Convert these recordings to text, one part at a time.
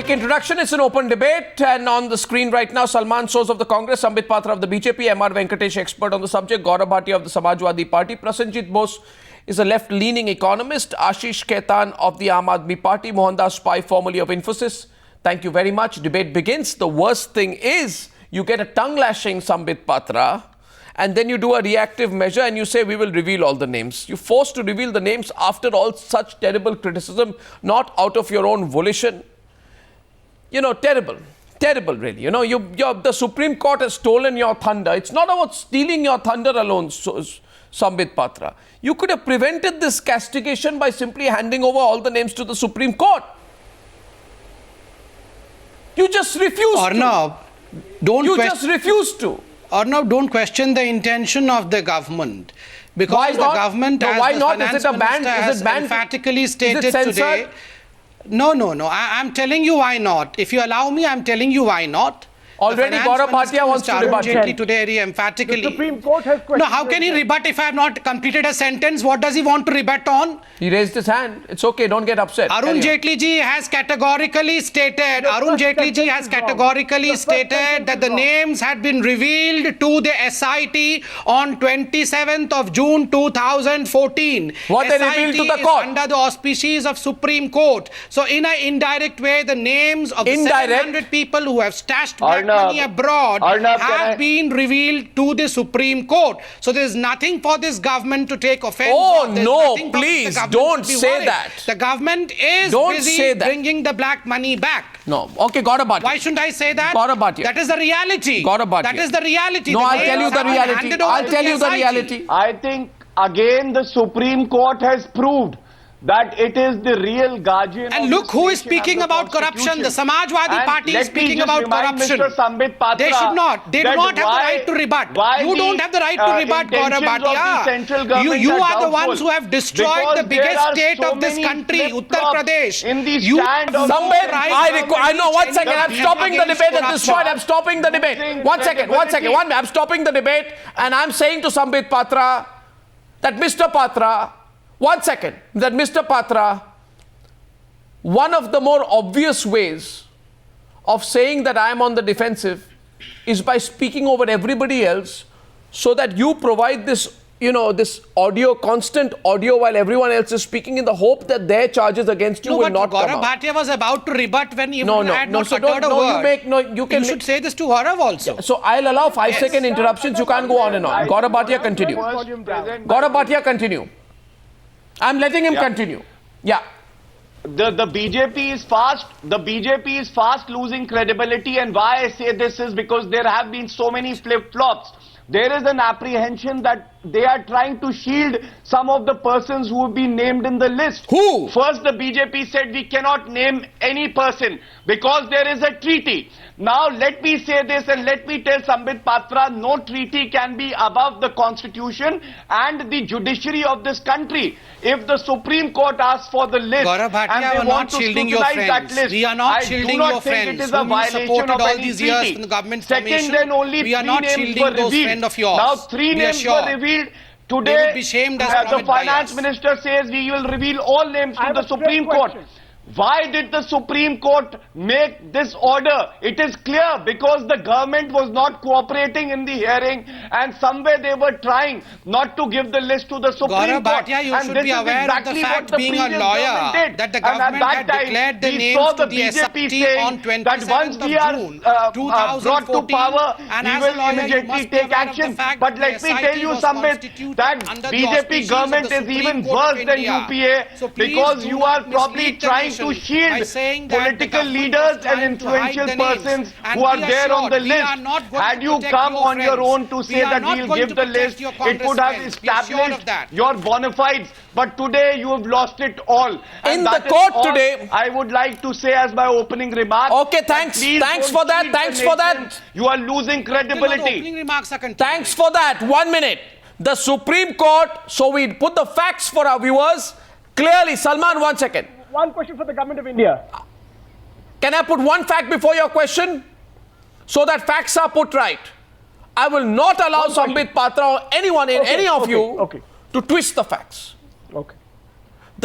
quick introduction. It's an open debate, and on the screen right now, Salman Soz of the Congress, Sambit Patra of the BJP, M.R. Venkatesh, expert on the subject, Gaurav Bhatia of the Samajwadi Party, Prasenjit Bose is a left-leaning economist, Ashish Khaitan of the Aam Aadmi Party, Mohandas Pai, formerly of Infosys. Thank you very much. Debate begins. The worst thing is you get a tongue-lashing Sambit Patra, and then you do a reactive measure and you say, we will reveal all the names. You're forced to reveal the names after all such terrible criticism, not out of your own volition. You know, terrible, really. You know, the Supreme Court has stolen your thunder. It's not about stealing your thunder alone, Sambit Patra. You could have prevented this castigation by simply handing over all the names to the Supreme Court. You just refused Arnab, just refused to. Arnab, don't question the intention of the government. Because the government, as why the not? finance Is it a ban? minister has emphatically stated today. No. I'm telling you why not. If you allow me, I'm telling you why not. Already Gaurav Bhatia wants to rebut. Today he emphatically. The Supreme Court has questioned. No, how can he rebut if I have not completed a sentence? What does he want to rebut on? He raised his hand. It's okay. Don't get upset. Arun Jaitley ji has categorically stated. That the names had been revealed to the SIT on 27th of June 2014. What they revealed to the court? Under the auspices of Supreme Court. So in an indirect way, the names of the 700 people who have stashed black money abroad have been revealed to the Supreme Court. So there is nothing for this government to take offense. Oh no, please don't say that. The government is busy bringing the black money back. No. Okay, Gaurav Bhatia. Why shouldn't I say that? Gaurav Bhatia. That is the reality. Gaurav Bhatia. That is the reality. No, I'll tell you the reality. I think, again, the Supreme Court has proved that it is the real guardian. And look who is speaking about corruption. The Samajwadi Party is speaking about corruption. They should not. They do not have the right to rebut. You don't have the right to rebut, Gaurav Bhatia. You are the ones who have destroyed the biggest state of this country, Uttar Pradesh. You I know. 1 second. I'm stopping the debate at this point. I'm stopping the debate. 1 second. I'm stopping the debate, and I'm saying to Sambit Patra that Mr. Patra. 1 second, that Mr. Patra, one of the more obvious ways of saying that I am on the defensive is by speaking over everybody else so that you provide this, this audio, constant audio while everyone else is speaking in the hope that their charges against you will not come out. Gaurav Bhatia was about to rebut when he had not uttered a word. You should say this to Gaurav also. So I'll allow 5-second interruptions. You can't go on and on. Gaurav Bhatia, continue. Gaurav Bhatia, continue. I'm letting him continue. Yeah. The BJP is fast. The BJP is fast losing credibility, and why I say this is because there have been so many flip-flops. There is an apprehension that they are trying to shield some of the persons who have been named in the list. Who? First, the BJP said we cannot name any person because there is a treaty. Now, let me say this and let me tell Sambit Patra, no treaty can be above the constitution and the judiciary of this country. If the Supreme Court asks for the list and they want to scrutinize that list, I do not think it is a violation of any treaty. Second, then only 3 names were revealed. Now 3 names were revealed. Today, the finance minister says we will reveal all names to the Supreme Court. Why did the Supreme Court make this order? It is clear because the government was not cooperating in the hearing and somewhere they were trying not to give the list to the Supreme Court. Bhatia, you should be aware of the fact, being a lawyer, that the government had declared the names to the SIT on 27th of June 2014, to power, and we will immediately take action. But let me tell you something, that BJP government is even worse than UPA because you are probably trying to shield political leaders and influential persons who are there on the list. Had you come on your own to say that we will give the list, it would have established your bona fides. But today you have lost it all. In the court today, I would like to say as my opening remark. Okay, thanks. Thanks for that. Thanks for that. You are losing credibility. Thanks for that. 1 minute. The Supreme Court, so we put the facts for our viewers. Clearly, Salman, 1 second. One question for the government of India. Can I put one fact before your question? So that facts are put right. I will not allow Sambit Patra or anyone in any of you to twist the facts. Okay.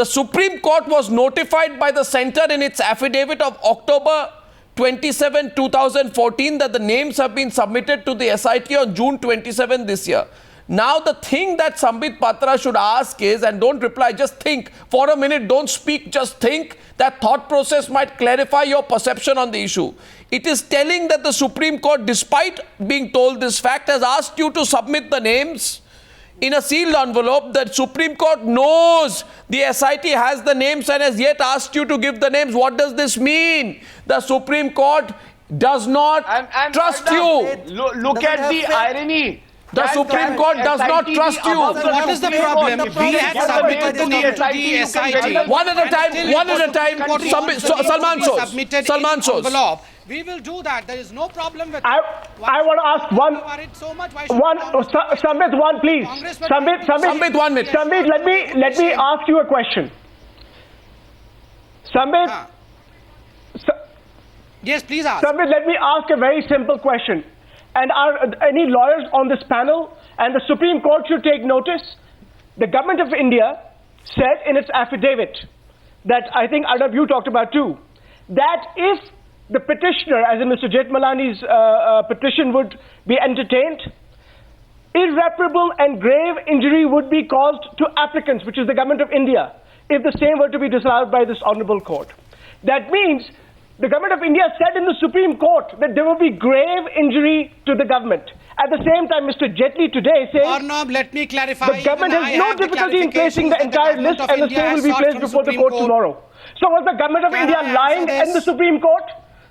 The Supreme Court was notified by the centre in its affidavit of October 27, 2014 that the names have been submitted to the SIT on June 27 this year. Now the thing that Sambit Patra should ask is, and don't reply, just think for a minute, don't speak, just think. That thought process might clarify your perception on the issue. It is telling that the Supreme Court, despite being told this fact, has asked you to submit the names in a sealed envelope. The Supreme Court knows the SIT has the names and has yet asked you to give the names. What does this mean? The Supreme Court does not trust you. Look at the irony. The Supreme Court does not trust you. What is the problem? We had submitted the name to the SIT. One at a time. Salman Soz. We will do that. There is no problem with I want to ask one, Sambit, one please. Sambit, 1 minute. Sambit, let me ask you a question. Sambit, yes, please ask. Sambit, let me ask a very simple question. And are any lawyers on this panel, and the Supreme Court should take notice? The government of India said in its affidavit that I think Arnab you talked about too, that if the petitioner, as in Mr. Jethmalani's petition, would be entertained, irreparable and grave injury would be caused to applicants, which is the government of India, if the same were to be disallowed by this honorable court. That means the government of India said in the Supreme Court that there will be grave injury to the government. At the same time, Mr. Jaitley today says Arnab, let me clarify. The government has no difficulty in placing the entire list, and the same will be placed before the court tomorrow. So was the government of India lying in the Supreme Court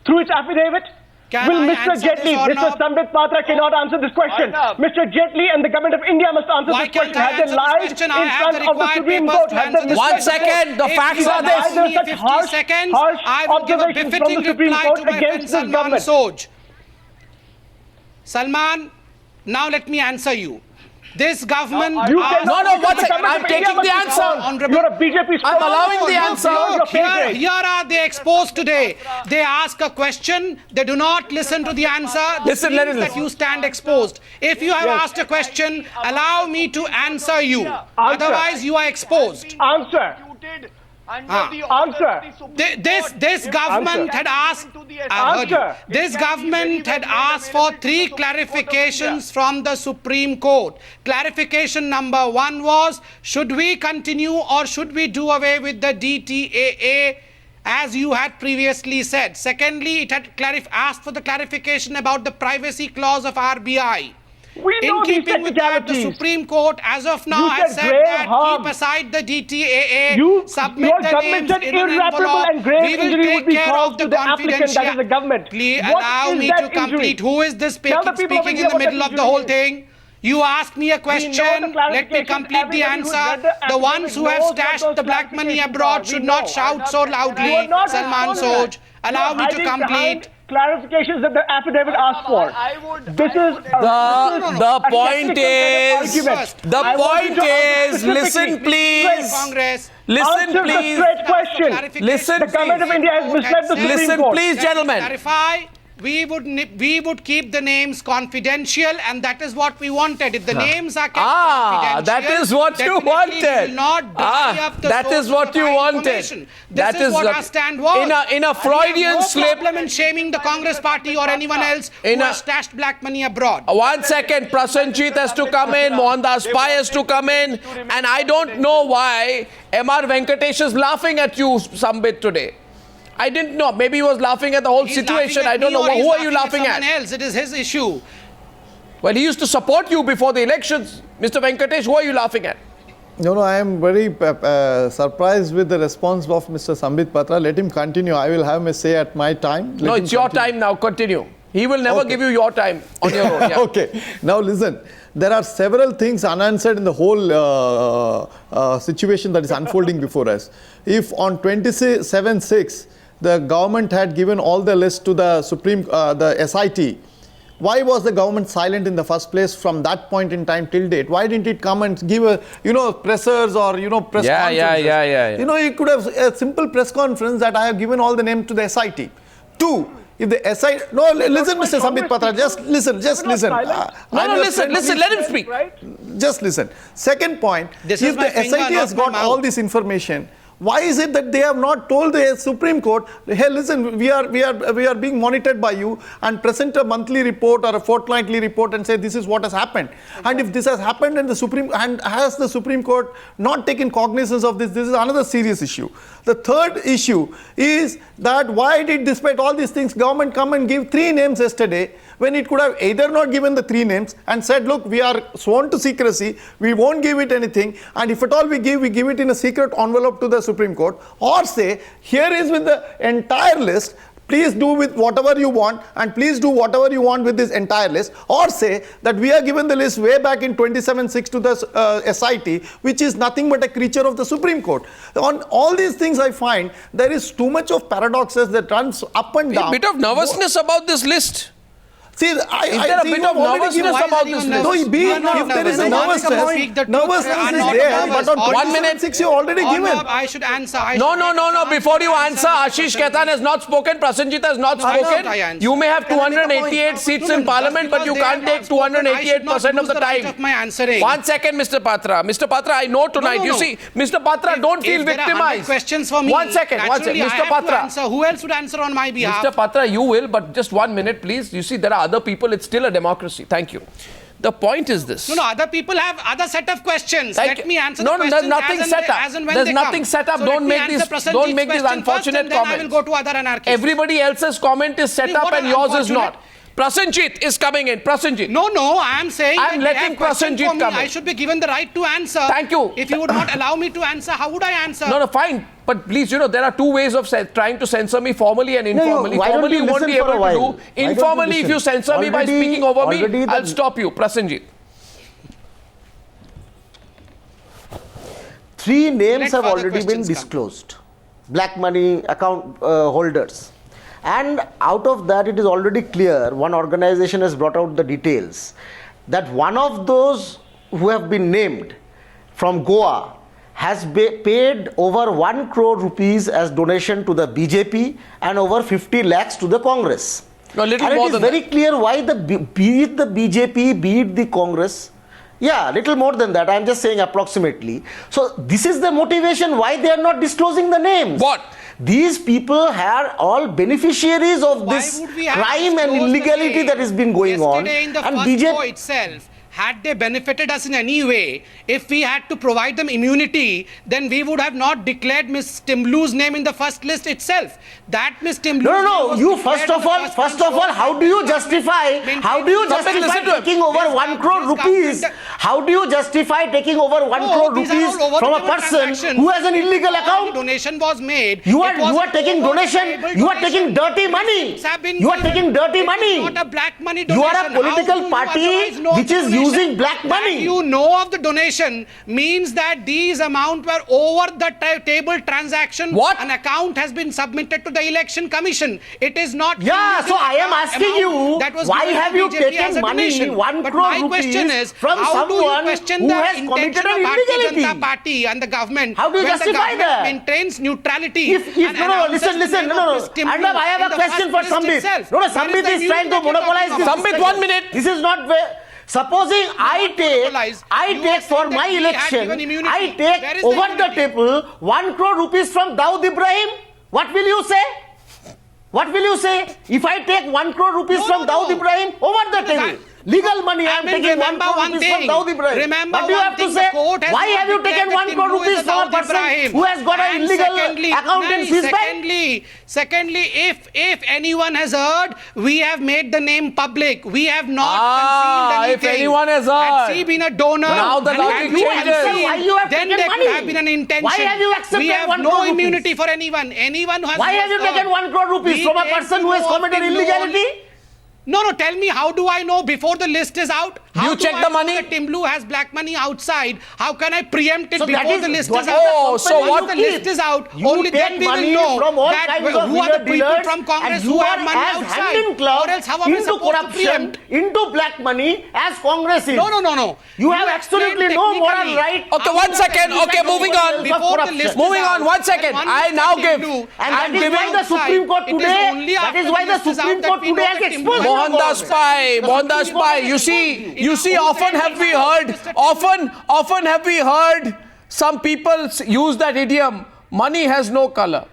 through its affidavit? Will Mr. Jaitley, Mr. Sambit Patra cannot answer this question. Mr. Jaitley and the government of India must answer this question. Have they lied in front of the Supreme Court? One second, the facts are this. Give me 50 seconds. I will give a befitting reply to my friend Salman Soz. Salman, now let me answer you. This government... one second. I'm taking the answer. You're a BJP I'm allowing the answer. Here are they exposed today. They ask a question. They do not listen to the answer. Listen, let it that you stand exposed. If you have asked a question, allow me to answer you. Otherwise, you are exposed. Answer. Answer. This government had asked. This government had asked for 3 clarifications from the Supreme Court. Clarification number 1 was: should we continue or should we do away with the DTAA, as you had previously said? Secondly, it had asked for the clarification about the privacy clause of RBI. In keeping with that, the Supreme Court, as of now, has said that keep aside the DTAA, submit the names in an envelope. We will take care of the confidentiality. Please allow me to complete. Who is this speaking in the middle of the whole thing? You asked me a question, let me complete the answer. The ones who have stashed the black money abroad should not shout so loudly. Salman Soz, allow me to complete. Clarifications that the affidavit asked for. The point is, listen please. Listen please. Straight question. Listen the government of India has misled the Supreme Court. Listen please, gentlemen. Clarify. We would keep the names confidential, and that is what we wanted. If the names are kept confidential, that is what you wanted. Will not dry up the that is what you wanted. That is what our stand was. In a Freudian slip. No problem in shaming the Congress party or anyone else who has stashed black money abroad. 1 second, Prasenjit has to come in, Mohandas Pai has to come in, and I don't know why M.R. Venkatesh is laughing at you, Sambit, today. I didn't know. Maybe he was laughing at the whole situation. I don't know. Who are you laughing at? Someone else. It is his issue. Well, he used to support you before the elections. Mr. Venkatesh, who are you laughing at? No, I am very surprised with the response of Mr. Sambit Patra. Let him continue. I will have my say at my time. No, it's your time now. Continue. He will never give you your time on your own. Yeah. Okay. Now listen. There are several things unanswered in the whole situation that is unfolding before us. If on 27/6, the government had given all the list to the the SIT, why was the government silent in the first place from that point in time till date? Why didn't it come and give a, pressers or, press conferences? Yeah. You could have a simple press conference that I have given all the names to the SIT. 2, if the SI, no, listen, Mr. Sambit Patra, just listen. Listen, let him speak. Right? Just listen. Second point, if the SIT has got all this information, why is it that they have not told the Supreme Court, hey, listen, we are being monitored by you, and present a monthly report or a fortnightly report and say this is what has happened. Okay. And if this has happened and has the Supreme Court not taken cognizance of this, this is another serious issue. The third issue is that why did, despite all these things, government come and give 3 names yesterday when it could have either not given the 3 names and said, look, we are sworn to secrecy, we won't give it anything, and if at all we give it in a secret envelope to the Supreme Court, or say, here is with the entire list, please do with whatever you want, and please do whatever you want with this entire list, or say that we are given the list way back in 27/6 to the SIT, which is nothing but a creature of the Supreme Court. On all these things, I find there is too much of paradoxes that runs up and down. A bit of nervousness about this list. See, is there a bit of nervousness about this list? No, if there is a nervousness is there, but on 1 minute 6 you already given. I should answer. No. Before you answer, Ashish Khaitan has not spoken, Prasenjit has not spoken. You may have 288 seats in Parliament, but you can't take 288% of the time. 1 second, Mr. Patra. Mr. Patra, I know tonight. You see, Mr. Patra, don't feel victimized. Questions for me. 1 second. Mr. Patra. Who else would answer on my behalf? Mr. Patra, you will, but just 1 minute, please. You see, there are other people. It's still a democracy. Thank you. The point is this. No, other people have other set of questions. Let me answer the questions. There's nothing set up. There's nothing set up. Don't make these unfortunate comments. I will go to other anarchists. Everybody else's comment is set up and yours is not. Prasenjit is coming in. Prasenjit. No, I am saying I'm letting Prasenjit come in. I should be given the right to answer. Thank you. If you would not allow me to answer, how would I answer? No, fine. But please, there are 2 ways of trying to censor me, formally and informally. Formally, you won't be able to do. Informally, if you censor me by speaking over me, I'll stop you. Prasenjit. 3 names have already been disclosed. Black money account holders. And out of that, it is already clear, one organization has brought out the details, that one of those who have been named from Goa has paid over 1 crore rupees as donation to the BJP and over 50 lakhs to the Congress. No, little and more it is very clear why be it the BJP, be it the Congress, little more than that, I am just saying approximately. So this is the motivation why they are not disclosing the names. What? These people are all beneficiaries of this crime and illegality that has been going on. In the BJP itself, had they benefited us in any way, if we had to provide them immunity, then we would have not declared Ms. Timlu's name in the first list itself. That Ms. Timlu's No. You first of all, how do you justify taking over 1 crore rupees? How do you justify taking over 1 crore rupees from a person who has an illegal account? Donation was made. You are taking donation. You are taking dirty money. You are taking dirty money. Not a black money donation. You are a political party which is using black money. You know of the donation means that these amounts were over the table transaction. What? An account has been submitted to the Election Commission. It is not. Yeah, so I am asking you, why have you taken money, 1 crore rupees from someone who has committed an illegality? Janata Party and the government. How do you justify that? Maintains neutrality. Listen. And I have a question for Sambit. Sambit is trying to monopolize this. Sambit, 1 minute. This is not where. Supposing I take for my election, I take over the table 1 crore rupees from Dawood Ibrahim. What will you say? What will you say? If I take 1 crore rupees from Dawood Ibrahim over the table. Legal money, I am taking 1 crore rupees from Dawood Ibrahim. What do you have to say? Why have you taken 1 crore rupees from a person who has got an illegal account in his bank? Secondly, if anyone has heard, we have made the name public. We have not concealed anything. If anyone has heard. Had she been a donor, now the logic changes. Why you have then taken there money? could have been an intention. Why have you accepted we have 1 no crore rupees? immunity for anyone. Anyone who has Why have you taken 1 crore rupees from a person who has committed illegality? No, tell me, how do I know before the list is out? How you check the money? That Timlu has black money outside. How can I preempt it So before the list is out? Oh, so once what the list is out, You only take then we money will know from all that kinds of who are the people dealers from Congress and who you have are money as outside. hand in glove Or else how am I into supposed to corruption, preempt? into black money as Congress is. No. You have absolutely no moral right. Okay, 1 second. Okay, moving on. Before the list is Moving on, out, 1 second. when I Mr. now give. Timlu And I'm that is giving. why the Supreme Court It is today, only that after is the why the list is out Supreme that Court we know today has that Timlu exposed has the Mohandas government. Pai, Mohandas Pai, you see, often have we heard some people use that idiom, money has no color.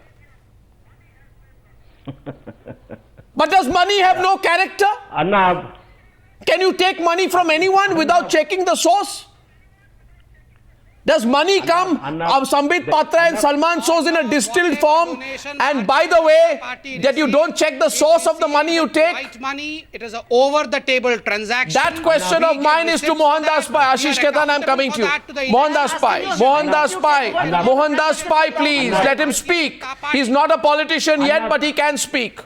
But does money have no character? Arnab, Can you take money from anyone without checking the source? Does money come of Sambit Patra and Salman Soz in a distilled form? And by the way, that you don't check the source of the money you take? White money, it is an over-the-table transaction. That question of mine is to Mohandas Pai. Ashish Khaitan, I'm coming to you. Mohandas Pai, please, let him speak. He's not a politician yet, but he can speak.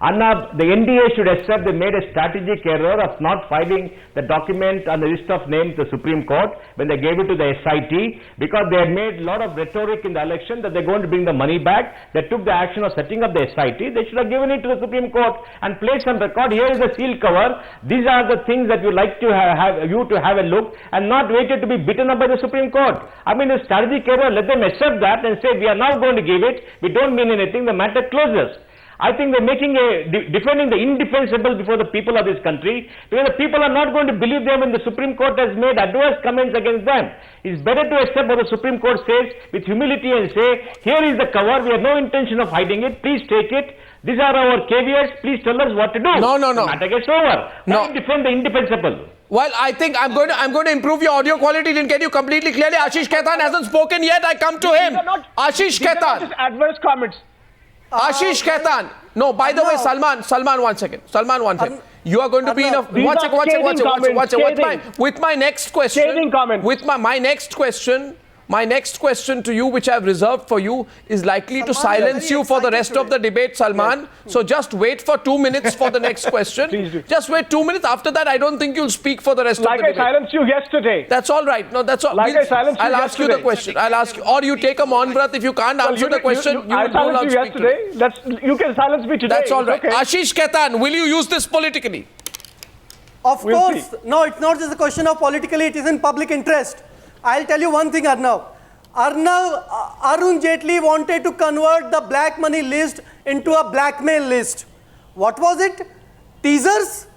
Arnab, the NDA should accept they made a strategic error of not filing the document on the list of names to the Supreme Court when they gave it to the SIT, because they had made a lot of rhetoric in the election that they're going to bring the money back. They took the action of setting up the SIT. They should have given it to the Supreme Court and placed on record, here is the seal cover. These are the things that you like to have a look, and not waited to be beaten up by the Supreme Court. I mean, a strategic error, let them accept that and say, we are now going to give it. We don't mean anything. The matter closes. I think they're making defending the indefensible before the people of this country, because the people are not going to believe them when the Supreme Court has made adverse comments against them. It's better to accept what the Supreme Court says with humility and say, here is the cover, we have no intention of hiding it, please take it. These are our caveats, please tell us what to do. No. The matter gets over. No. Don't defend the indefensible. Well, I think I'm going to improve your audio quality. Didn't get you completely clearly. Ashish Khaitan hasn't spoken yet. I come to him. Ashish Khaitan. Just adverse comments. Ashish Khaitan. No, by the way, Salman, 1 second. You are going to be in a... One second. With my next question... With my next question... My next question to you, which I have reserved for you, is likely to silence you for the rest of the debate, Salman. Yes. So just wait for 2 minutes for the next question. Please do. Just wait 2 minutes. After that, I don't think you'll speak for the rest of the debate. Like I silenced you yesterday. That's all right. No, that's all. Like I silenced you I'll ask you the question. I'll ask you. Or you take a Maun Vrat. If you can't answer the question, you will I silenced you yesterday. You can silence me today. That's all right. Okay. Ashish Khaitan, will you use this politically? Of course. No, it's not just a question of politically. It is in public interest. I'll tell you one thing, Arnav. Arun Jaitley wanted to convert the black money list into a blackmail list. What was it? Teasers?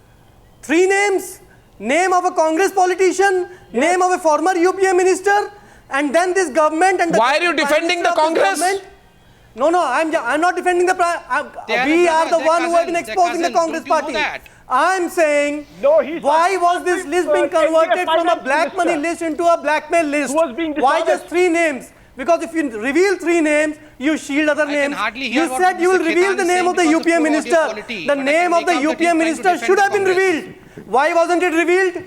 3 names? Name of a Congress politician? Yes. Name of a former UPA minister? And then this government and the... Why are you defending the Congress? No, I'm not defending the... we are the one who have been exposing the Congress party. I'm saying, why was this list being converted from a black money list into a blackmail list? Why just 3 names? Because if you reveal 3 names, you shield other names. You said you will reveal the name of the UPA minister. The name of the UPA minister should have been revealed. Why wasn't it revealed?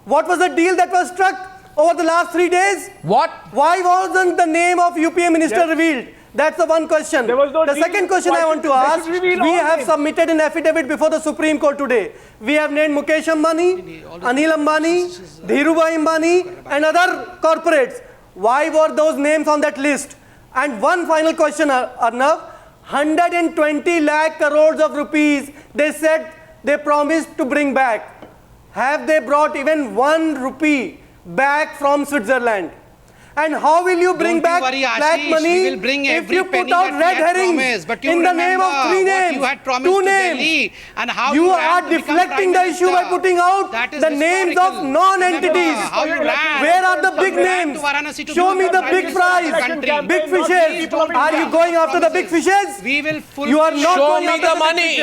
What was the deal that was struck over the last 3 days? What? Why wasn't the name of UPA minister revealed? That's the one question. The second question I want to ask, we have submitted an affidavit before the Supreme Court today. We have named Mukesh Ambani, Anil Ambani, Dhirubhai Ambani and other corporates. Why were those names on that list? And one final question, Arnav. 120 lakh crores of rupees, they said they promised to bring back. Have they brought even 1 rupee back from Switzerland? And how will you bring back black money if you put out red herrings in the name of 3 names, 2 names? You are deflecting the issue by putting out the names of non-entities. Where are the big names? Show me the big fries, big fishes. Are you going after the big fishes? You are not going after the money.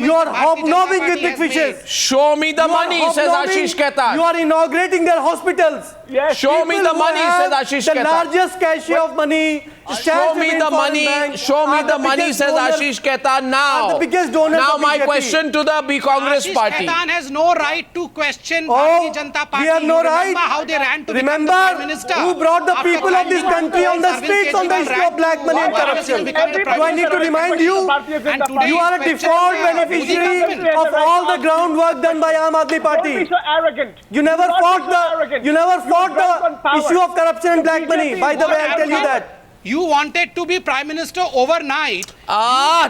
You are hobnobbing with big fishes. Show me the money, says Ashish Khaitan. You are inaugurating their hospitals. Show me the money, says Ashish Khaitan. The largest cache of money Show me the money. Show me the money, says Ashish Khaitan now. The biggest donor Now of my BJP. question to the Congress Ashish party. Khaitan has no right to question Oh, Bharatiya Janata Party. we have no You right. Remember how they ran to become Remember the Prime Minister? who brought the After people of this climbing country on the Arvind streets on the Kejriwal issue ran of black to money and Bharatiya corruption? become the Prime Do I need to Minister? remind you? And today You are a question default the beneficiary government. of all the groundwork done by Aam Aadmi Don't be Party. so arrogant. You never Do not fought be so arrogant. the power. issue of corruption and black money. By the way, I'll tell you that. You wanted to be Prime Minister overnight.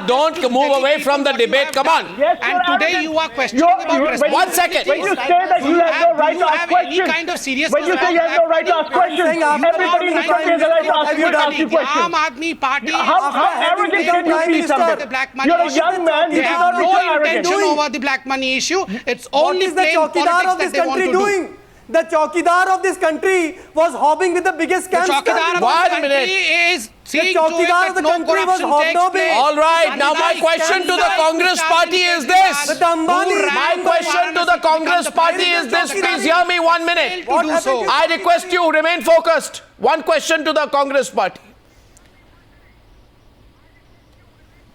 Don't move away from the debate. Come on. Yes, And you're today arrogant. you are questioning You're- about you- responsibility. 1 second. When you say that you have no right to ask questions, Any kind of seriousness when you say you have no right to ask questions, saying after everybody in the becoming country has a right to Have you done? ask you The questions. Aam Aadmi Party How After arrogant having can you become be, Prime Sambit? Minister, the black money You're a issue. young man. They You should have not be no so arrogant. intention doing? over the black money issue. It's What only is the plain chowkidar politics of this that they want country to do. doing? The chowkidar of this country was hobbing with the biggest The scamster. chowkidar of One the country minute. is seeing to it chowkidar that of the no country was corruption takes hobnobbing. place. All right. Now my Unlike- question to the unlike Congress Mr. party is Arvind this. Kejriwal, The Ambani- who ran My to question to the Varanasi Congress become the party Prime is Minister this. of the Please country. hear me 1 minute. Failed to do so. I request you remain focused. One question to the Congress party.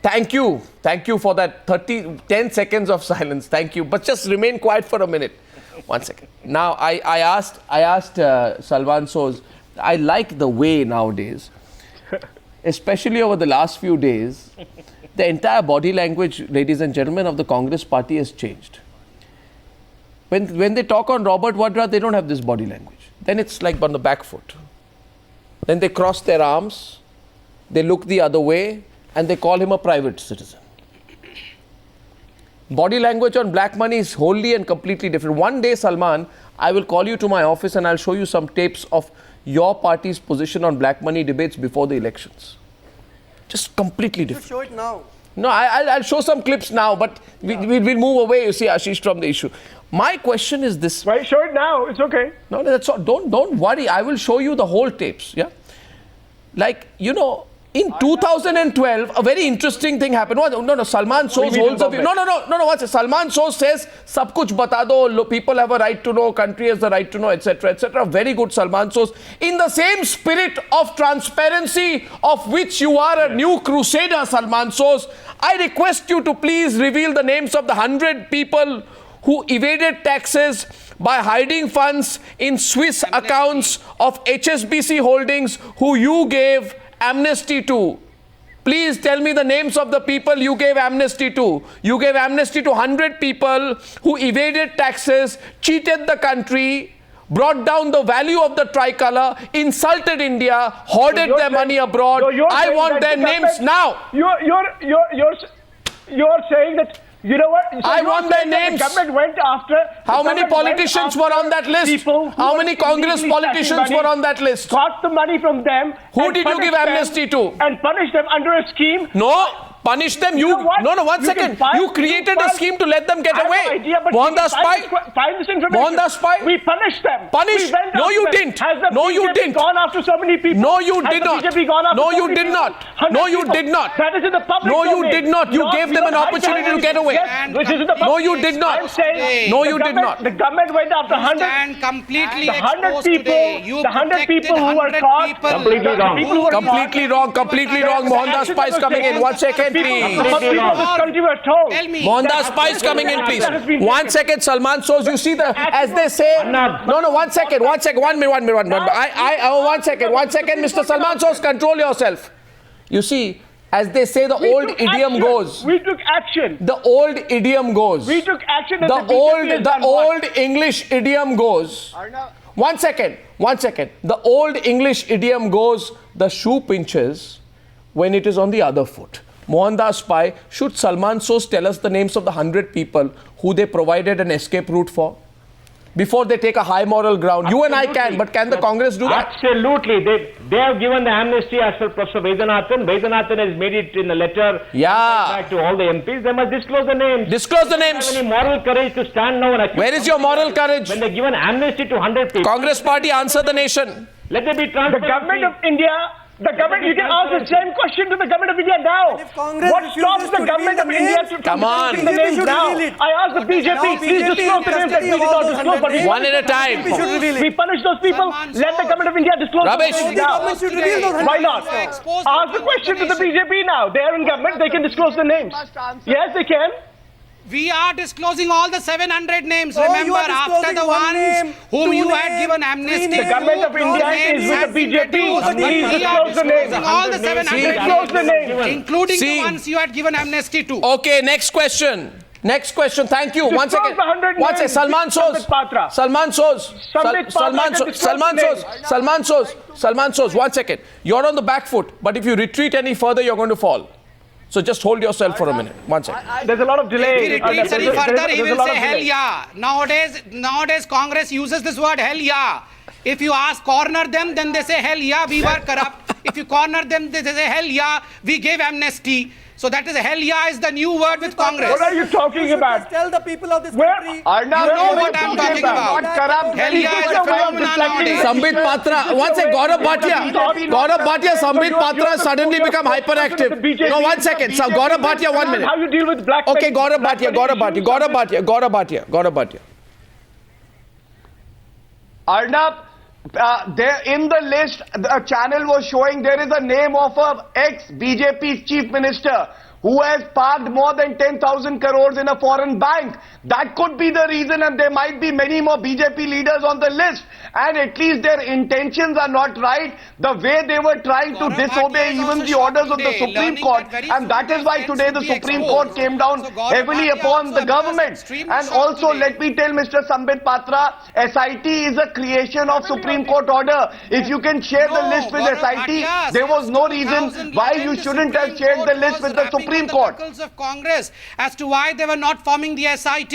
Thank you. Thank you for that 10 seconds of silence. Thank you. But just remain quiet for a minute. 1 second. Now, I asked Salwan Soz, I like the way nowadays, especially over the last few days, the entire body language, ladies and gentlemen, of the Congress party has changed. When they talk on Robert Vadra, they don't have this body language. Then it's like on the back foot. Then they cross their arms, they look the other way, and they call him a private citizen. Body language on black money is wholly and completely different. One day, Salman, I will call you to my office and I'll show you some tapes of your party's position on black money debates before the elections. Just completely You different. show it now. No, I'll show some clips now, but we'll move away, you see, Ashish, from the issue. My question is this. Right, show it now. It's okay. No, that's all. Don't worry. I will show you the whole tapes. Yeah, like in 2012, a very interesting thing happened. No, Salman Soz holds a view. No. What's it? Salman Soz says, "Sab kuch bata do. People have a right to know. Country has the right to know, etc., etc." Very good, Salman Soz. In the same spirit of transparency, of which you are a new crusader, Salman Soz, I request you to please reveal the names of the 100 people who evaded taxes by hiding funds in Swiss accounts of HSBC Holdings, who you gave amnesty to. Please tell me the names of the people you gave amnesty to. You gave amnesty to 100 people who evaded taxes, cheated the country, brought down the value of the tricolor, insulted India, hoarded their money abroad. I want their names now. You're saying that. You know what? So I want their names. The government went after. How many politicians were on that list? How many Congress politicians were on that list? Got the money from them. Who did you give amnesty to? And punish them under a scheme. No. Punish them. You know what? No, 1 second. You created a scheme to let them get away. Mohandas Pai. Find this information. Mohandas Pai. We punished them. Punished? We went No, after you them. didn't. Has the No, you BJP didn't. gone after so many people? No, you Has did the not. BJP gone after No, so you many did people? not. 100 No, you people. did not. That is in the public No, you domain. did not. You gave them an opportunity to get away. Yes, this is in the No, public. you did not. I'm saying No, the you did government- not. The government went after 100. Stand completely The 100 exposed people, today. You the 100 people who were 100 caught, people. Completely wrong. people who were Completely wrong. Completely wrong. Mohandas Pai is coming in. 1 second, People please. of this country were told. Tell me. Mohandas Pai is coming in, please. 1 second, Salman Soz. You see as they say. No, 1 second. 1 second. 1 minute. 1 minute. 1 minute. 1 second. 1 second, Mr. Salman Soz. Control yourself. You see, as they say, the old idiom goes. We took action. The old idiom goes. We took action. And The BJP has done what? old English idiom goes. 1 second. 1 second. The old English idiom goes, the shoe pinches when it is on the other foot. Mohandas Pai, should Salman Soz tell us the names of the 100 people who they provided an escape route for? Before they take a high moral ground. You and I can, but can the Congress do that? Absolutely. They have given the amnesty as per Professor Vaidyanathan. Vaidyanathan has made it in a letter back to all the MPs. They must disclose the names. Disclose the They names. have any moral courage to stand now and accuse Where is your moral courage? when they given amnesty to 100 people? Congress party, answer the nation. Let there be The transparency. government of India The government, you can ask the same question to the government of India now. What stops the government of India from disclosing the names now? I ask the BJP, please disclose the names that we did not disclose. But one at a time. We punish those people. Let the government of India disclose the names now. Why not? Ask the question to the BJP now. They are in government. They can disclose the names. Yes, they can. We are disclosing all the 700 names. Remember, after the ones whom you had given amnesty. The government of India is with the BJP. Please disclose the names. All the 700 disclose the names. Including the ones you had given amnesty to. Okay, next question. Next question. Thank you. One second. One second. Salman Soz. Salman Soz. Salman Soz. 1 second. You're on the back foot, but if you retreat any further, you're going to fall. So just hold yourself for a minute. 1 second. There's a lot of delay. If he retreats any further, he will say hell yeah. Nowadays Congress uses this word hell yeah. If you ask corner them, then they say hell yeah, we were corrupt. If you corner them, they say hell yeah, we gave amnesty. So that is hell yeah is the new word with Congress. What are you talking about? Tell the people of this country. You know what I'm talking about. Hell yeah is a phenomenon nowadays. Sambit Patra. One second. Gaurav Bhatia, Sambit Patra suddenly become hyperactive. No, 1 second. So Gaurav Bhatia, 1 minute. How you deal with black? Okay, Gaurav Bhatia. Arnab, there in the list, the channel was showing there is a name of a ex-BJP chief minister who has parked more than 10,000 crores in a foreign bank. That could be the reason, and there might be many more BJP leaders on the list. And at least their intentions are not right. The way they were trying to disobey even the orders of the Supreme Court. And that is why today the Supreme Court came down heavily upon the government. And also let me tell Mr. Sambit Patra, SIT is a creation of Supreme Court order. If you can share the list with SIT, there was no reason why you shouldn't have shared the list with the Supreme Court. Of Congress as to why they were not forming the SIT.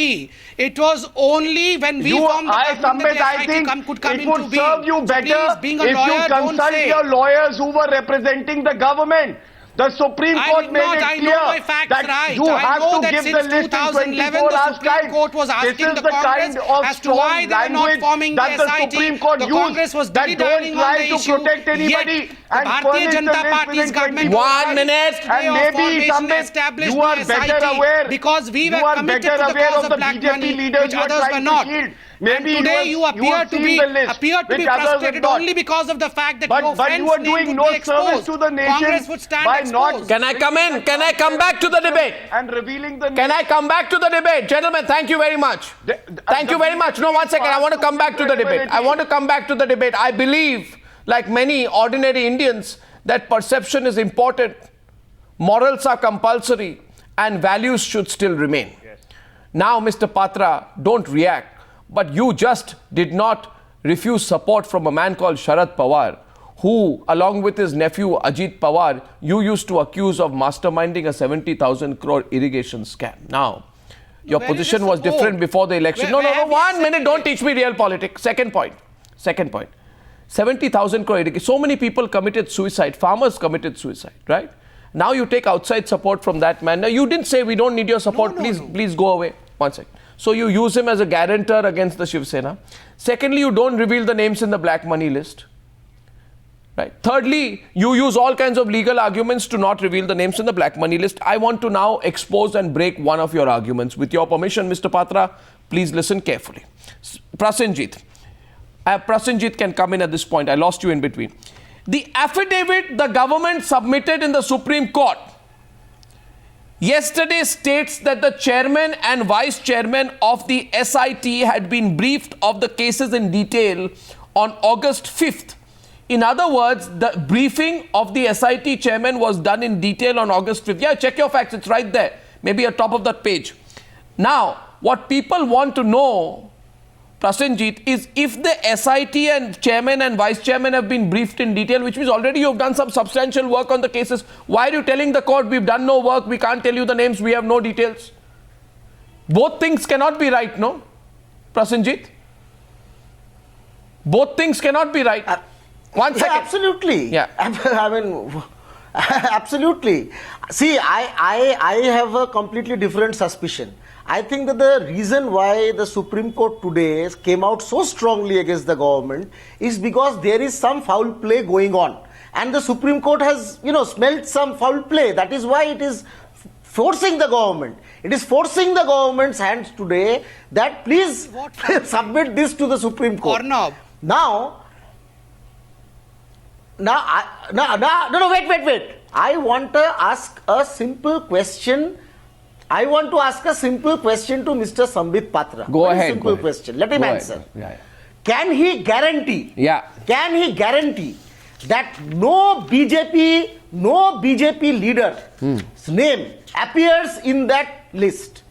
It was only when we formed the government that the SIT could come it would into serve being. you better So please, if you consult your lawyers who were representing the government. The Supreme Court made it clear that you have to give the list in 24 hours time. This is the kind of strong language that the Supreme Court used, that don't try to protect anybody and furnish the list within 24 hours. 1 minute. And maybe Sambit, you are better aware. Because we were committed to the cause of black money, which others were not. Maybe today you appear to be frustrated only because of the fact that your friend's name would be exposed. Congress would stand exposed. Can I come in? Can I come back to the debate? And revealing the Can I come back to the debate? Gentlemen, thank you very much. Thank you very much. No, 1 second. I want to come back to the debate. I believe, like many ordinary Indians, that perception is important. Morals are compulsory and values should still remain. Yes. Now, Mr. Patra, don't react. But you just did not refuse support from a man called Sharad Pawar, who, along with his nephew Ajit Pawar, you used to accuse of masterminding a 70,000 crore irrigation scam. Now, your position was different before the election. No, 1 minute, don't teach me real politics. Second point. 70,000 crore irrigation. So many people committed suicide. Farmers committed suicide, right? Now you take outside support from that man. Now, you didn't say we don't need your support. Please go away. 1 second. So you use him as a guarantor against the Shiv Sena. Secondly, you don't reveal the names in the black money list. Right. Thirdly, you use all kinds of legal arguments to not reveal the names in the black money list. I want to now expose and break one of your arguments. With your permission, Mr. Patra, please listen carefully. Prasenjit. Prasenjit can come in at this point. I lost you in between. The affidavit the government submitted in the Supreme Court yesterday states that the chairman and vice chairman of the SIT had been briefed of the cases in detail on August 5th. In other words, the briefing of the SIT chairman was done in detail on August 5th. Yeah, check your facts. It's right there. Maybe at top of that page. Now, what people want to know, Prasenjit, is if the SIT and chairman and vice chairman have been briefed in detail, which means already you've done some substantial work on the cases, why are you telling the court we've done no work, we can't tell you the names, we have no details? Both things cannot be right, no? Prasenjit? Both things cannot be right. 1 second. Absolutely. Yeah. I mean, absolutely. See, I have a completely different suspicion. I think that the reason why the Supreme Court today came out so strongly against the government is because there is some foul play going on. and the Supreme Court has, smelt some foul play. That is why it is forcing the government. It is forcing the government's hands today that please submit this to the Supreme Court. Arnab. Now, wait. I want to ask a simple question. I want to ask a simple question to Mr. Sambit Patra. Go ahead. Simple question. Let him answer. Yeah. Can he guarantee? Yeah. Can he guarantee that no BJP leader's name appears in that list?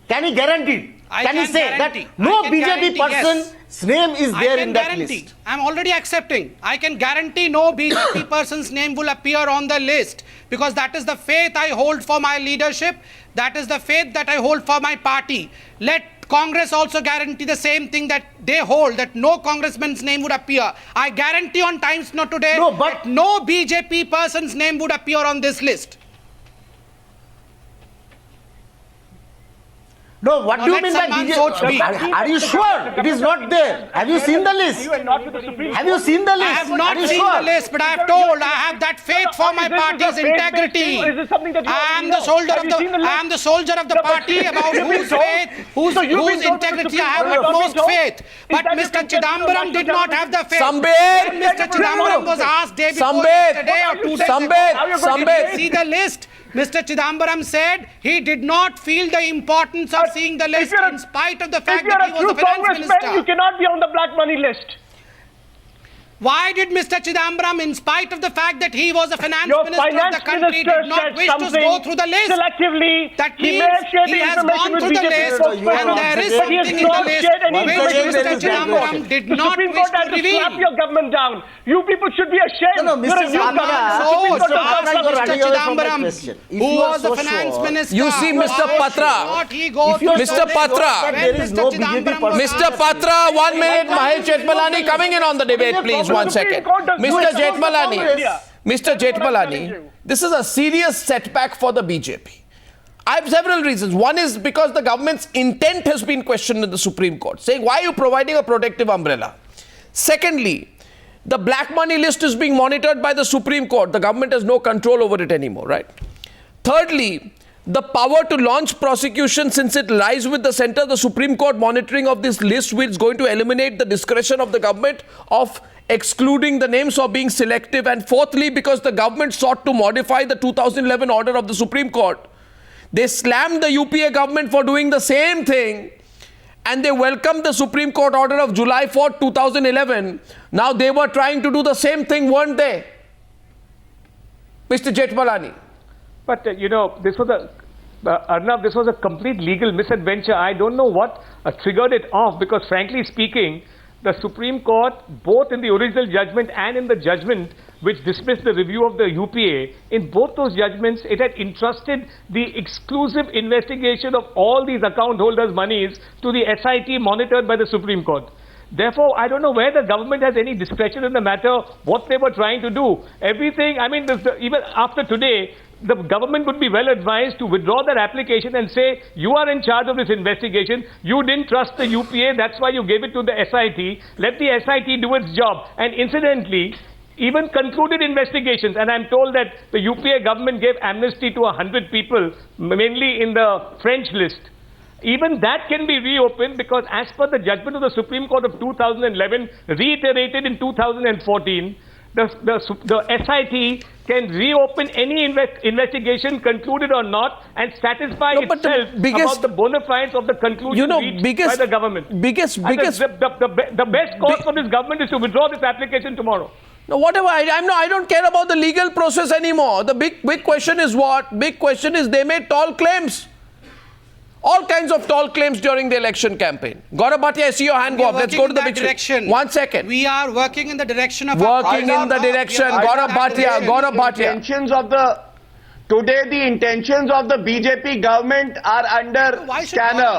Can he guarantee? Can he say that no BJP person's name is there in that list? I'm already accepting. I can guarantee no BJP person's name will appear on the list, because that is the faith I hold for my leadership. That is the faith that I hold for my party. Let Congress also guarantee the same thing that they hold, that no congressman's name would appear. I guarantee on Times Now today that no BJP person's name would appear on this list. No, what do you mean by BJP? Are you sure it is not there? Have you seen the list? Have you seen the list? I have not seen the list, but I have told I have that faith for my party's integrity. I am the soldier of the party about whose faith, whose integrity I have utmost faith. But Mr. Chidambaram did not have the faith. When Mr. Chidambaram was asked day before yesterday or 2 days ago, did he see the list? Mr. Chidambaram said he did not feel the importance of seeing the list in spite of the fact that he was the finance minister. You cannot be on the black money list. Why did Mr. Chidambaram, in spite of the fact that he was a finance minister of the country, did not wish to go through the list? Selectively, that means he has gone through the list, and there is something in the list which Mr. Chidambaram did not wish to reveal. Slap your government down. You people should be ashamed. No, Mr. Mr. Chidambaram, who was the finance minister. You see, Mr. Patra, Mr. Patra, 1 minute, Mahesh Jetmalani coming in on the debate, please, 1 second. Mr. Jetmalani, this is a serious setback for the BJP. I have several reasons. One is because the government's intent has been questioned in the Supreme Court, saying, why are you providing a protective umbrella? Secondly, the black money list is being monitored by the Supreme Court. The government has no control over it anymore, right? Thirdly, the power to launch prosecution, since it lies with the center, the Supreme Court monitoring of this list, which is going to eliminate the discretion of the government of excluding the names or being selective. And fourthly, because the government sought to modify the 2011 order of the Supreme Court, they slammed the UPA government for doing the same thing, and they welcomed the Supreme Court order of July 4, 2011. Now they were trying to do the same thing, weren't they? Mr. Jetmalani. But, this was Arnab, this was a complete legal misadventure. I don't know what triggered it off, because frankly speaking, the Supreme Court, both in the original judgment and in the judgment which dismissed the review of the UPA, in both those judgments, it had entrusted the exclusive investigation of all these account holders' monies to the SIT monitored by the Supreme Court. Therefore, I don't know where the government has any discretion in the matter, what they were trying to do. Everything, even after today, the government would be well advised to withdraw their application and say, you are in charge of this investigation, you didn't trust the UPA, that's why you gave it to the SIT, let the SIT do its job. And incidentally, even concluded investigations, and I'm told that the UPA government gave amnesty to 100 people, mainly in the French list. Even that can be reopened, because as per the judgment of the Supreme Court of 2011, reiterated in 2014, the SIT can reopen any investigation, concluded or not, and satisfy itself about the bona fides of the conclusion reached by the government. The best cause for this government is to withdraw this application tomorrow. No, whatever. I don't care about the legal process anymore. The big question is what? Big question is they made tall claims. All kinds of tall claims during the election campaign. Gaurav Bhatia, I see your hand go up. Let's go to the big direction. 1 second. We are working in the direction of Gaurav Bhatia. Today the intentions of the BJP government are under scanner.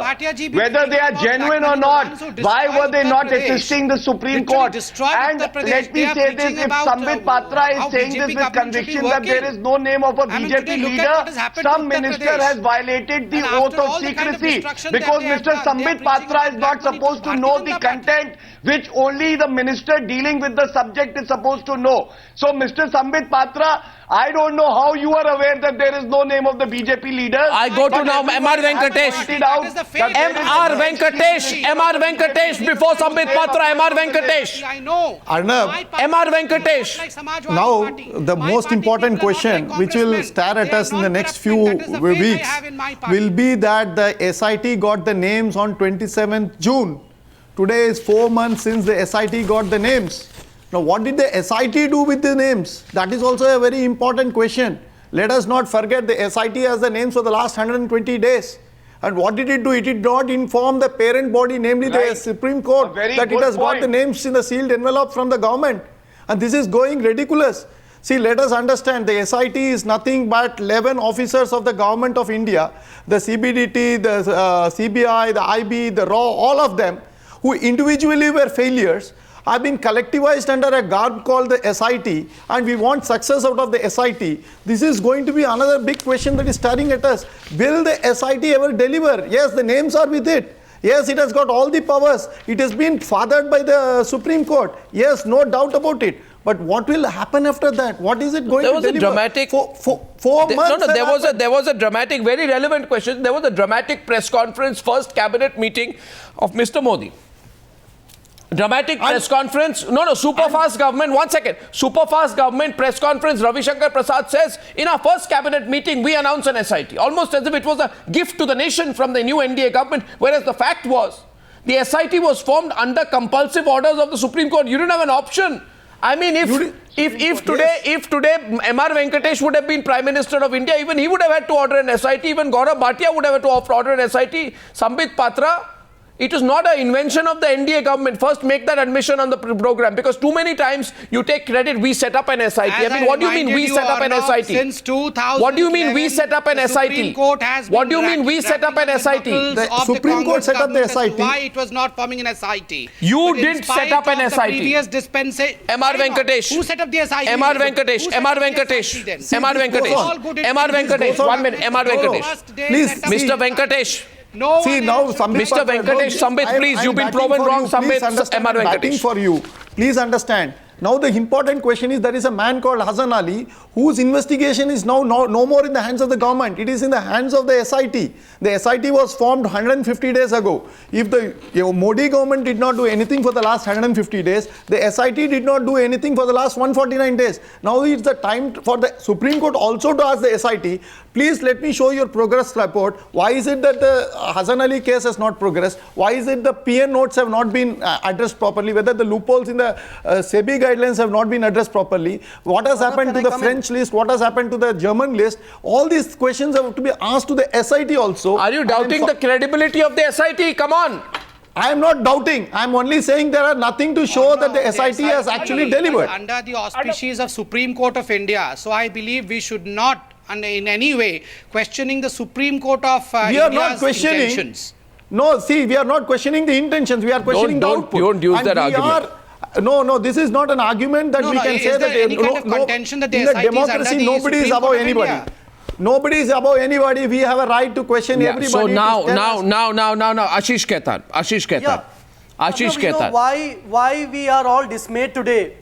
Whether they are genuine or not, why were they not assisting the Supreme Court? And let me say this, if Sambit Patra is saying this with conviction that there is no name of a BJP leader, some minister has violated the oath of secrecy, because Mr. Sambit Patra is not supposed to know the content which only the minister dealing with the subject is supposed to know. So Mr. Sambit Patra, I don't know how you are aware that there is no name of the BJP leaders. I go to now M.R. Venkatesh. M.R. Venkatesh before Sambit Patra. M.R. Venkatesh. I know. Arnab, M.R. Venkatesh. now the most important question which will stare at us in the next few weeks will be that the SIT got the names on 27th June. Today is 4 months since the SIT got the names. Now, what did the SIT do with the names? That is also a very important question. Let us not forget the SIT has the names for the last 120 days. And what did it do? It did not inform the parent body, namely the Supreme Court, that it has got the names in the sealed envelope from the government. And this is going ridiculous. See, let us understand, the SIT is nothing but 11 officers of the government of India, the CBDT, the CBI, the IB, the RAW, all of them, who individually were failures, have been collectivized under a garb called the SIT, and we want success out of the SIT. This is going to be another big question that is staring at us. Will the SIT ever deliver? Yes, the names are with it. Yes, it has got all the powers. It has been fathered by the Supreme Court. Yes, no doubt about it. But what will happen after that? What is it going to deliver? There was a dramatic... 4 months. There was a dramatic, very relevant question. There was a dramatic press conference, first cabinet meeting of Mr. Modi. Dramatic press conference. Super fast government. 1 second. Super fast government press conference. Ravi Shankar Prasad says, in our first cabinet meeting, we announced an SIT. Almost as if it was a gift to the nation from the new NDA government. Whereas the fact was, the SIT was formed under compulsive orders of the Supreme Court. You didn't have an option. I mean, if today M.R. Venkatesh would have been Prime Minister of India, even he would have had to order an SIT. Even Gaurav Bhatia would have had to order an SIT. Sambit Patra. It is not an invention of the NDA government. First, make that admission on the program, because too many times you take credit, we set up an SIT. I mean, what do you mean we set up an SIT? Since 2000, what do you mean we set up an SIT? What do you mean we set up an SIT? The Supreme Court set up the SIT. Why it was not forming an SIT? You didn't set up an SIT. Previous dispensation. M.R. Venkatesh. Who set up the SIT? M.R. Venkatesh. M.R. Venkatesh. M.R. Venkatesh. M.R. Venkatesh. 1 minute. M.R. Venkatesh. Please, Mr. Venkatesh. No. See, now Mr. Venkatesh, Sambit, please, you've been proven wrong, Sambit, M.R. Venkatesh. For you. Please understand. Now the important question is, there is a man called Hasan Ali whose investigation is now no more in the hands of the government. It is in the hands of the SIT. The SIT was formed 150 days ago. If the Modi government did not do anything for the last 150 days, the SIT did not do anything for the last 149 days. Now it's the time for the Supreme Court also to ask the SIT, please let me show your progress report. Why is it that the Hasan Ali case has not progressed? Why is it the PN notes have not been addressed properly? Whether the loopholes in the SEBI guidelines have not been addressed properly? What has happened to the French list? What has happened to the German list? All these questions have to be asked to the SIT also. Are you doubting the credibility of the SIT? Come on. I am not doubting. I am only saying there are nothing to show that the SIT has actually delivered. Under the auspices of Supreme Court of India. So I believe we should not in any way questioning the Supreme Court of India's intentions. No, see, we are not questioning the intentions. We are questioning the output. Don't use that argument. No, this is not an argument that we can say that any kind of contention that the in the democracy nobody is above anybody. Nobody is above anybody. We have a right to question everybody. So now, Ashish Khaitan. Ashish Khaitan. Why we are all dismayed today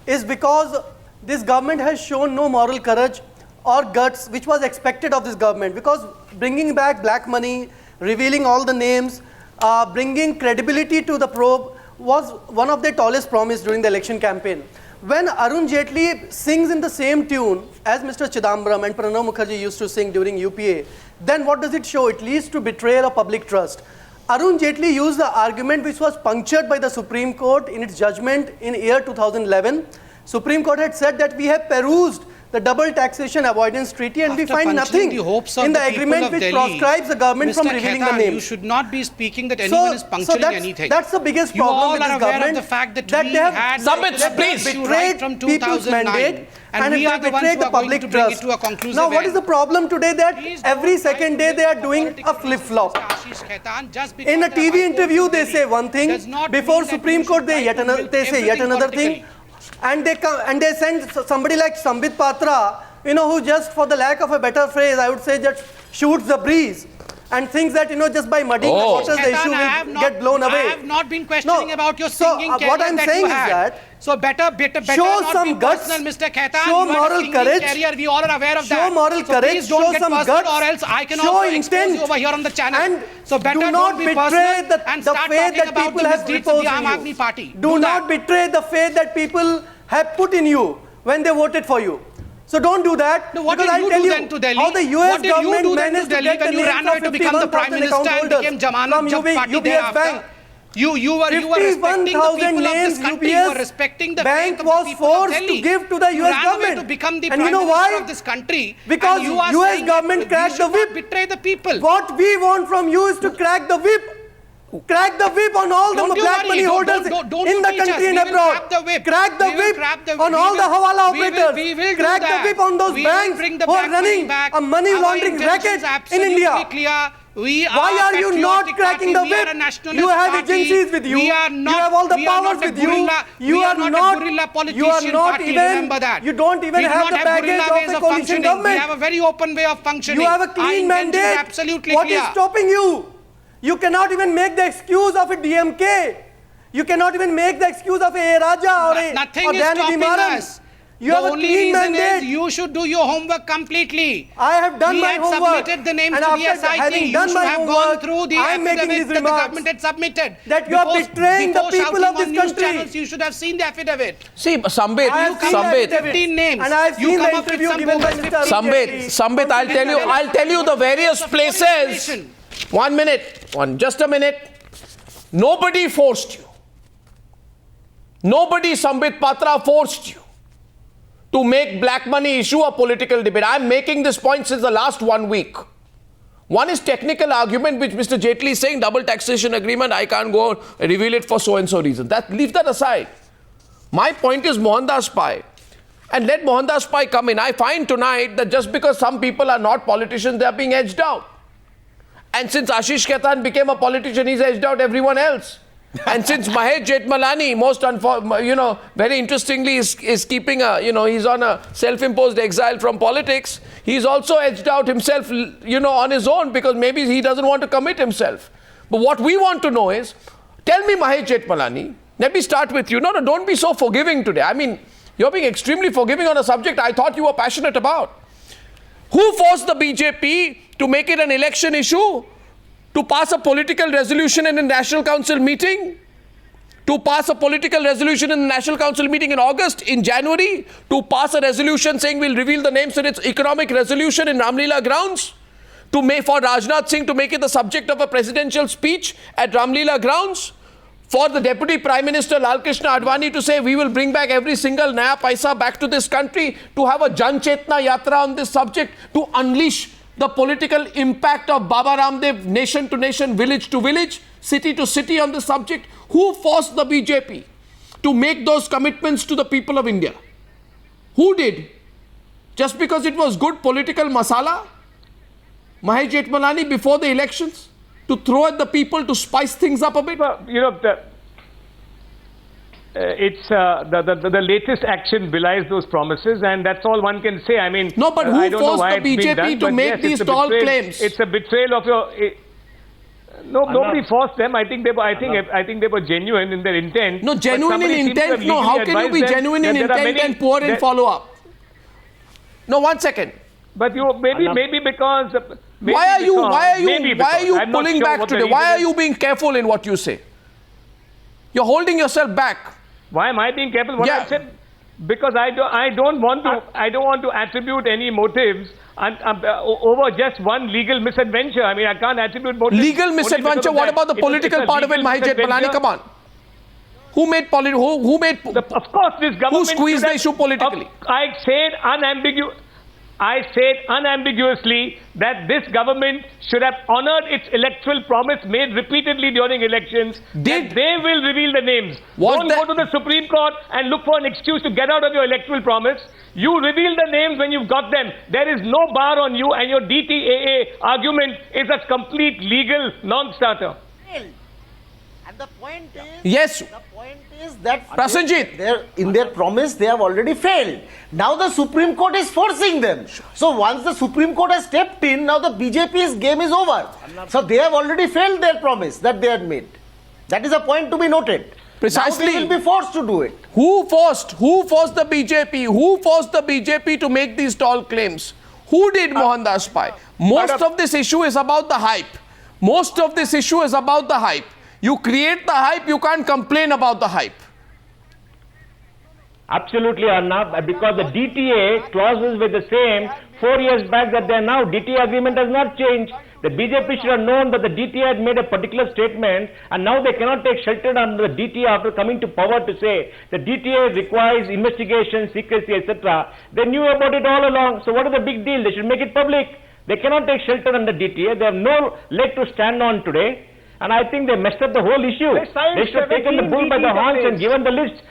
is because this government has shown no moral courage or guts which was expected of this government, because bringing back black money, revealing all the names, bringing credibility to the probe was one of their tallest promise during the election campaign. When Arun Jaitley sings in the same tune as Mr. Chidambaram and Pranab Mukherjee used to sing during UPA, then what does it show? It leads to betrayal of public trust. Arun Jaitley used the argument which was punctured by the Supreme Court in its judgment in year 2011. Supreme Court had said that we have perused the double taxation avoidance treaty and we find nothing in the agreement which proscribes the government from revealing the name. You should not be speaking that anyone is puncturing anything. That's the biggest problem with this government. Of the fact that we had Sambit, please. betrayed people's mandate And we are the ones who are going to bring it to a conclusive Now, what end. is the problem today that every second day they are doing a flip-flop? In a TV interview, they say one thing. Before Supreme Court, they say yet another thing. And they send somebody like Sambit Patra, who just, for the lack of a better phrase, I would say just shoots the breeze and thinks that, just by muddying the waters, the issue will get blown away. I have not been questioning about your singing career what I'm saying is that. So better show not some be guts, personal, Mr. Khaitan. show moral courage, career. We all are aware of that. Show moral courage, please don't show get some personal, guts, or else I can show also intent, expose you over here on the channel. And so better do not don't be betray personal and the start faith talking that about people the have misdeeds of reposed the Aam in Aadmi you. Party. Do not betray the faith that people have put in you when they voted for you. So don't do that. No, what because did you I'll tell do you then to Delhi? how the US What did you government do then to managed to Delhi get when the you names ran away of to become the 51,000 Prime Minister account and became holders Jamanat from Jabt Party UBS thereafter? Bank. You were respecting the 50,000 people of names this country. You were UBS respecting the Bank faith of was the people of forced Delhi. to give to the You US ran away government. to become the And Prime you know Minister why? of this country. Because and you are US saying government that cracked we the should not whip. betray the people. What we want from you is to crack the whip. Crack the whip on all Don't the you black worry. money holders Don't in the teach us. country and We will abroad. crack the whip. Crack the We will whip crack the- on we all will- the Hawala we will- operators. we will do Crack the that. whip on those We will banks bring the who are black money running back. a money Our laundering intention is racket in absolutely India. clear. We Why are you not patriotic cracking party. the We are a whip? nationalist You have party. agencies with you. We are not, You have all the we are powers not a with you. guerrilla- You we are not not a guerrilla You are politician not party. even. Remember that. You don't even we do have not the have baggage guerrilla of ways a of coalition functioning. government. We have a very open way of functioning. You have a Our clean intention is mandate. absolutely What clear. is stopping you? You cannot even make the excuse of a DMK. You cannot even make the excuse of a Raja or a Nothing or is Dani stopping Dimaran. us. You The have a only clean reason mandate. is you should do your homework completely. I have done we my had homework. submitted the names And to the after SIT. having You done should my have gone homework, through the I am making affidavit these that the remarks. government had submitted. That you are betraying the people shouting of this on news country. channels, you should have seen the affidavit. See, Sambit, I have seen Sambit, that 15 names. And I have You seen come the up with interview some given by bogus Mr. Sambit, I'll tell you the various places. 1 minute, just a minute. Nobody forced you. Nobody, Sambit Patra, forced you to make black money issue a political debate. I'm making this point since the last 1 week. One is technical argument, which Mr. Jaitley is saying, double taxation agreement, I can't go reveal it for so-and-so reason. Leave that aside. My point is Mohandas Pai. And let Mohandas Pai come in. I find tonight that just because some people are not politicians, they are being edged out. And since Ashish Khaitan became a politician, he's edged out everyone else. And since Mahesh Jethmalani, very interestingly, is keeping he's on a self-imposed exile from politics. He's also edged out himself, on his own because maybe he doesn't want to commit himself. But what we want to know is, tell me, Mahesh Jethmalani, let me start with you. No, don't be so forgiving today. I mean, you're being extremely forgiving on a subject I thought you were passionate about. Who forced the BJP to make it an election issue? To pass a political resolution in a National Council meeting? To pass a political resolution in the National Council meeting in August, in January? To pass a resolution saying we'll reveal the names in its economic resolution in Ramlila grounds? For Rajnath Singh to make it the subject of a presidential speech at Ramlila grounds? For the Deputy Prime Minister Lal Krishna Advani to say we will bring back every single naya paisa back to this country, to have a Jan Chetna Yatra on this subject, to unleash the political impact of Baba Ramdev nation to nation, village to village, city to city on this subject? Who forced the BJP to make those commitments to the people of India? Who did? Just because it was good political masala? Mahesh Jethmalani before the elections? To throw at the people, to spice things up a bit? Well, it's the latest action belies those promises, and that's all one can say. I mean, no, but who forced the BJP to make these tall claims? It's a betrayal of your. Nobody forced them. I think they were genuine in their intent. No, genuine in intent. No, how can you be genuine in intent and poor in follow-up? No, 1 second. But you maybe because. Why are you pulling back today? Why are you being careful in what you say? You're holding yourself back. Why am I being careful? What I said, because I don't want to attribute any motives over just one legal misadventure. I mean, I can't attribute motives. Legal misadventure. What about the political part of it, Mahesh Jethmalani? Come on. Who made? Of course, this government. Who squeezed the issue politically? I said unambiguous. I said unambiguously that this government should have honored its electoral promise made repeatedly during elections that they will reveal the names. Don't go to the Supreme Court and look for an excuse to get out of your electoral promise. You reveal the names when you've got them. There is no bar on you, and your DTAA argument is a complete legal non-starter. And the point is, yes, the point is that Prasenjit, in their promise they have already failed. Now the Supreme Court is forcing them. So once the Supreme Court has stepped in, now the BJP's game is over. So they have already failed their promise that they had made. That is a point to be noted. Precisely. Now they will be forced to do it. Who forced the BJP? Who forced the BJP to make these tall claims? Who did, Mohandas Pai? Most of this issue is about the hype. Most of this issue is about the hype. You create the hype, you can't complain about the hype. Absolutely, Arnab, because the DTA clauses were the same 4 years back that they are now. DTA agreement has not changed. The BJP should have known that the DTA had made a particular statement, and now they cannot take shelter under the DTA after coming to power to say the DTA requires investigation, secrecy, etc. They knew about it all along. So what is the big deal? They should make it public. They cannot take shelter under DTA. They have no leg to stand on today. And I think they messed up the whole issue. They should have taken the bull by the horns and given the list.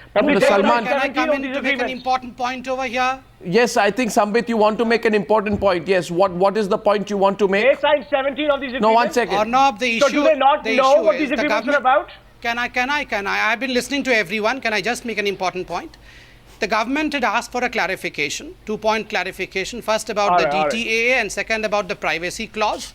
Salman, can I come in to make an important point over here? Yes, I think, Sambit, you want to make an important point. Yes, what is the point you want to make? They signed 17 of these agreements. No, 1 second. Arnab, the issue, so do they not know what these agreements are about? Can I? I've been listening to everyone. Can I just make an important point? The government had asked for a clarification, 2-point clarification. First about the DTAA and second about the privacy clause.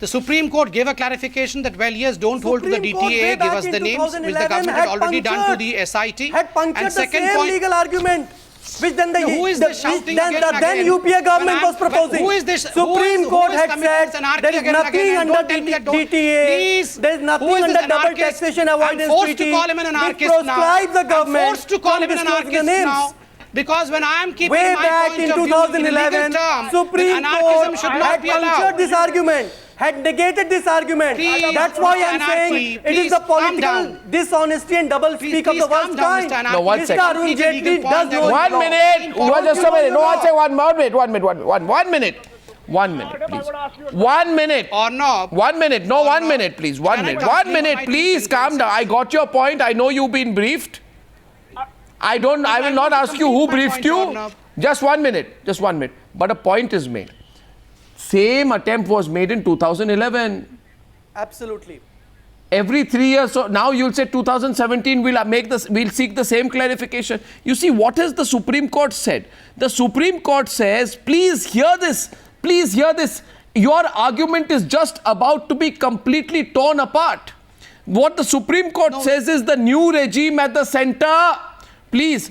The Supreme Court gave a clarification that, well, yes, don't hold to the DTA, give us the names, which the government had already done to the SIT. Had punctured and second the same point, legal argument, which then the, who is this shouting again and again? then UPA government was proposing. Who is this? Supreme Court had said there is nothing under DTA, there is nothing under double taxation avoidance treaty which proscribes the government from disclosing the names. Because when I am keeping way my back point in of view 2011, term, Supreme Court should not had punctured this argument, had negated this argument. That's why I am saying it is the political dishonesty and double speak of the worst kind. No, 1 second. Mr. Arun Jaitley does know 1 minute. Just a minute. No, I'll say 1 minute. 1 minute. 1 minute, please. 1 minute. Or no. 1 minute. No, 1 minute, please. 1 minute. 1 minute, please. Calm down. I got your point. I know you've been briefed. I will not ask you who briefed you. Just 1 minute. Just 1 minute. But a point is made. Same attempt was made in 2011. Absolutely. Every 3 years, so now you'll say 2017 we'll seek the same clarification. You see, what has the Supreme Court said? The Supreme Court says, please hear this. Please hear this. Your argument is just about to be completely torn apart. What the Supreme Court says is the new regime at the center. Please,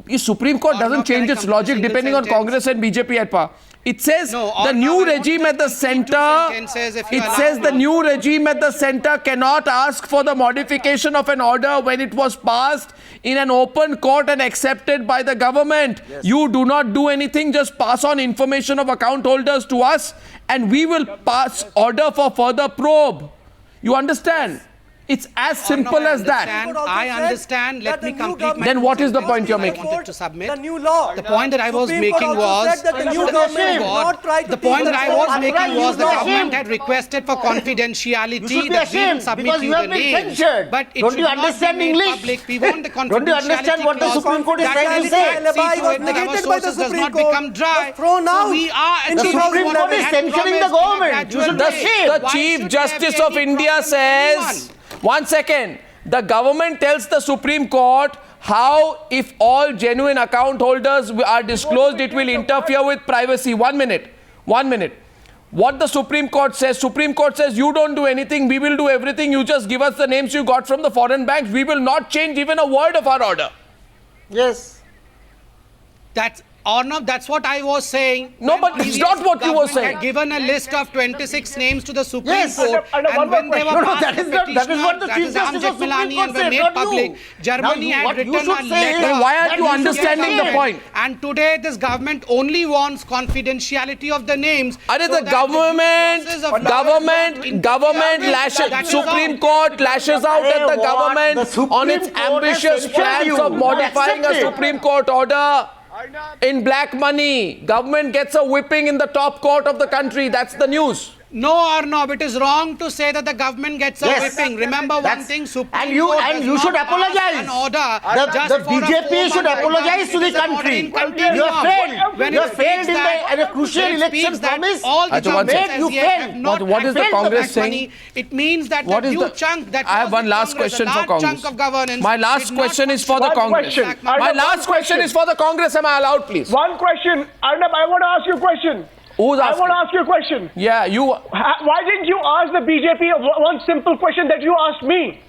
the Supreme Court doesn't change its logic depending on Congress and BJP at power. It says the new regime at the center, it says the new regime at the center cannot ask for the modification of an order when it was passed in an open court and accepted by the government. Yes. You do not do anything, just pass on information of account holders to us and we will pass order for further probe. You understand? It's as simple as that. I understand. Let me complete my... Then what is the point you're making? To submit. The new law. The point that I was making was... The point that I was making was the government had requested for confidentiality. You should be ashamed because you have been censured. But it don't you understand English? We want the confidentiality. Don't you understand what the Supreme Court is trying to say? Our sources does not become dry. So we are... The Supreme Court is censuring the government. You should be ashamed. The Chief Justice of India says... 1 second. The government tells the Supreme Court how if all genuine account holders are disclosed, it will interfere with privacy. 1 minute. 1 minute. What the Supreme Court says you don't do anything, we will do everything, you just give us the names you got from the foreign banks, we will not change even a word of our order. Yes. Arnab, that's what I was saying. No, but it's not what you were saying. Had given a list of 26 names to the Supreme Court, and when they were that is what the Chief Justice of Supreme Court said, not you. Germany had written a letter. Then why aren't you understanding the point? And today this government only wants confidentiality of the names. The government lashes, Supreme Court lashes out at the government on its ambitious plans of modifying a Supreme Court order. in black money. Government gets a whipping in the top court of the country. That's the news. No, Arnab, it is wrong to say that the government gets a whipping. Remember one thing, and you should apologize. An order. The BJP should apologize to the country. You have failed. You have failed in a crucial election promise. What is the Congress saying? It means that the huge chunk that I have one last question for Congress. My last question is for the Congress. My last question is for the Congress. Am I allowed, please? One question. Arnab, I want to ask you a question. I want to ask you a question. Yeah, you. Why didn't you ask the BJP one simple question that you asked me?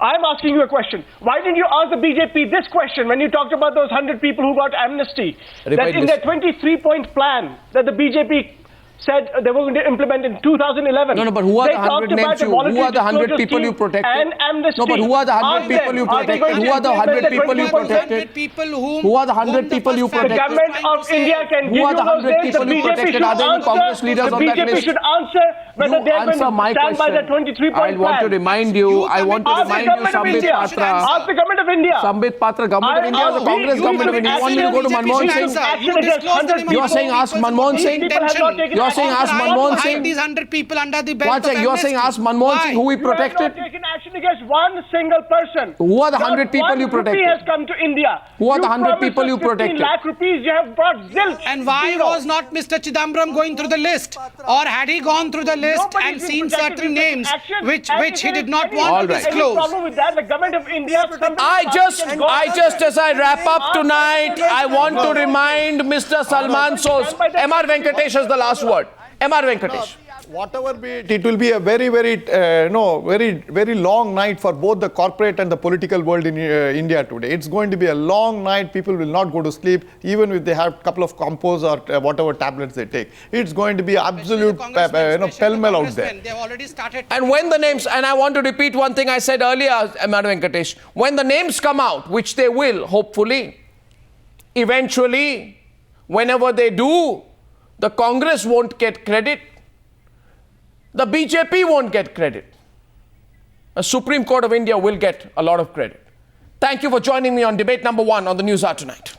I'm asking you a question. Why didn't you ask the BJP this question when you talked about those 100 people who got amnesty? That in their 23-point plan that the BJP said they were going to implement in 2011. No, but who are the 100 names you? Who are the 100 people you protected? And amnesty. No, but who are the 100 people you protected? Who are the 100 people you protected? Who are the 100 people you protected? The government of India can give you those names. The BJP should answer. The BJP should answer whether they are going to stand by the 23-point plan. I want to remind you, Sambit Patra. Ask the government of India. Sambit Patra, government of India is the Congress government of India. You want me to go to Manmohan Singh? You are saying ask Manmohan Singh? You're saying ask Manmohan Singh? These 100 people under the belt. One second, you're saying ask Manmohan Singh who we protected? You have not taken action against one single person. Who are the 100 people you protected? Has come to India. Who are the 100 people you protected? 15 lakh rupees, you have brought zilch. And why was not Mr. Chidambaram going through the list? Or had he gone through the list and seen certain names which he did not want to disclose? Problem with that, the government of India. I just as I wrap up tonight, I want to remind Mr. Salman Sos. M.R. Venkatesh has the last word. M.R. Venkatesh. Whatever be it, it will be a very long night for both the corporate and the political world in India today. It's going to be a long night. People will not go to sleep, even if they have a couple of compos or whatever tablets they take. It's going to be absolute pell-mell out there. They've already started. And when the names, and I want to repeat one thing I said earlier, M.R. Venkatesh, when the names come out, which they will, hopefully, eventually, whenever they do, the Congress won't get credit. The BJP won't get credit. The Supreme Court of India will get a lot of credit. Thank you for joining me on debate number 1 on the Newshour tonight.